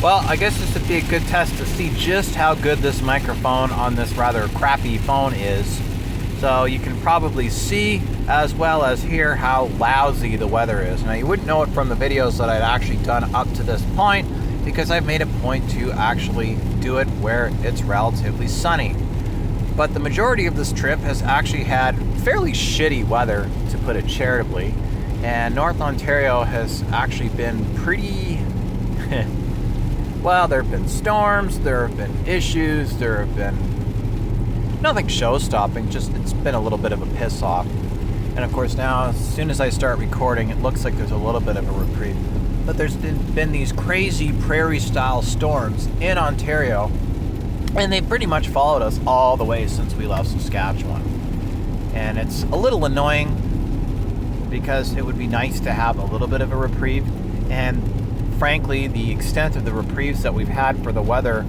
Well, I guess this would be a good test to see just how good this microphone on this rather crappy phone is. So you can probably see as well as hear how lousy the weather is. Now you wouldn't know it from the videos that I've actually done up to this point because I've made a point to actually do it where it's relatively sunny. But the majority of this trip has actually had fairly shitty weather, to put it charitably. And North Ontario has actually been pretty... well, there have been storms, there have been issues, there have been nothing show-stopping, just it's been a little bit of a piss-off. And of course now, as soon as I start recording, it looks like there's a little bit of a reprieve. But there's been these crazy prairie-style storms in Ontario, and they pretty much followed us all the way since we left Saskatchewan. And it's a little annoying because it would be nice to have a little bit of a reprieve, and frankly, the extent of the reprieves that we've had for the weather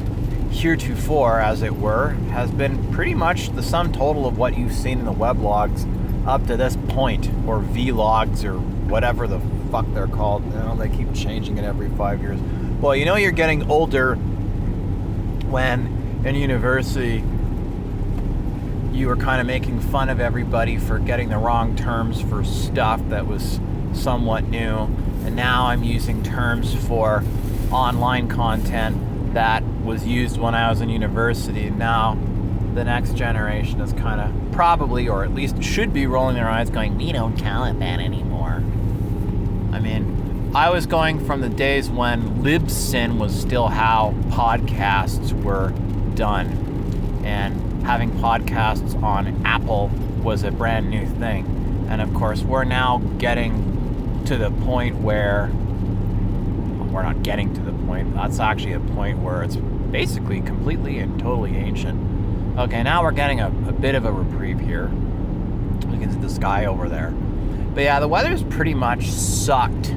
heretofore, as it were, has been pretty much the sum total of what you've seen in the weblogs up to this point, or vlogs, or whatever the fuck they're called. You know, they keep changing it every 5 years. Well, you know you're getting older when in university you were kind of making fun of everybody for getting the wrong terms for stuff that was somewhat new. And now I'm using terms for online content that was used when I was in university. Now the next generation is kind of probably, or at least should be, rolling their eyes going, we don't call it that anymore. I mean, I was going from the days when Libsyn was still how podcasts were done, and having podcasts on Apple was a brand new thing. And of course, we're now getting to the point where, well, we're not getting to the point, that's actually a point where it's basically completely and totally ancient. Okay, now we're getting a bit of a reprieve here. We can see the sky over there. But yeah, the weather's pretty much sucked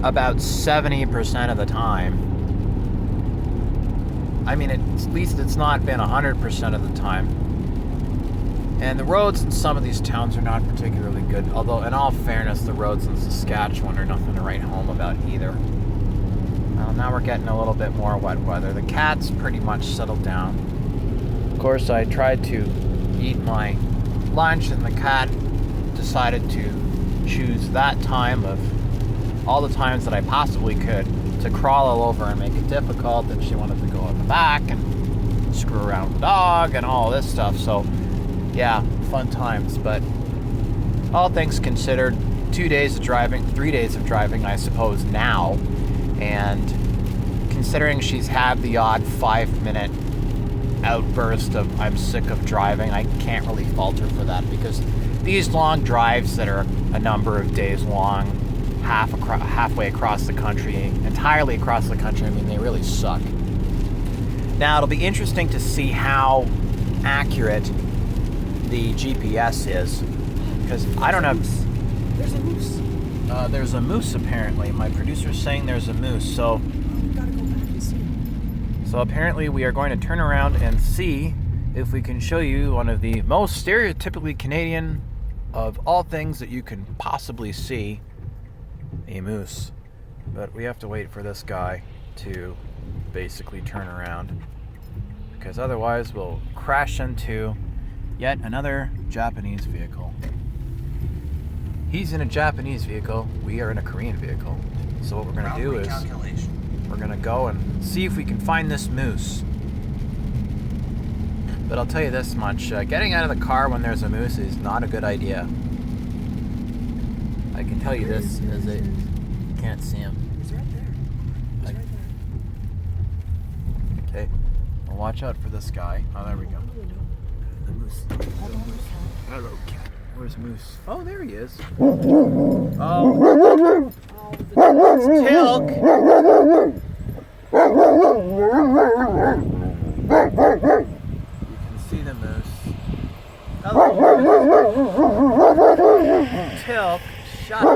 about 70% of the time. I mean, at least it's not been 100% of the time. And the roads in some of these towns are not particularly good, although in all fairness, the roads in Saskatchewan are nothing to write home about either. Well, now we're getting a little bit more wet weather. The cat's pretty much settled down. Of course, I tried to eat my lunch, and the cat decided to choose that time of all the times that I possibly could to crawl all over and make it difficult, and she wanted to go in the back and screw around with the dog and all this stuff. So yeah, fun times. But all things considered, 2 days of driving, 3 days of driving, I suppose now, and considering she's had the odd 5-minute outburst of I'm sick of driving, I can't really fault her for that, because these long drives that are a number of days long, halfway across the country, entirely across the country, I mean, they really suck. Now, it'll be interesting to see how accurate the GPS is, because I don't know. There's a moose. There's a moose, apparently. My producer's saying there's a moose, so... we gotta go back and see. So apparently we are going to turn around and see if we can show you one of the most stereotypically Canadian of all things that you can possibly see, a moose. But we have to wait for this guy to basically turn around, because otherwise we'll crash into yet another Japanese vehicle. He's in a Japanese vehicle, we are in a Korean vehicle. So what we're going to do is we're going to go and see if we can find this moose. But I'll tell you this much, getting out of the car when there's a moose is not a good idea. I can tell you this, as I can't see him. He's right there. He's right there. Okay, well, watch out for this guy. Oh, there we go. The moose. Hello, cat. Where's Moose? Oh, there he is. Oh. It's Teal'c. You can see the moose. Hello. Teal'c, shut up.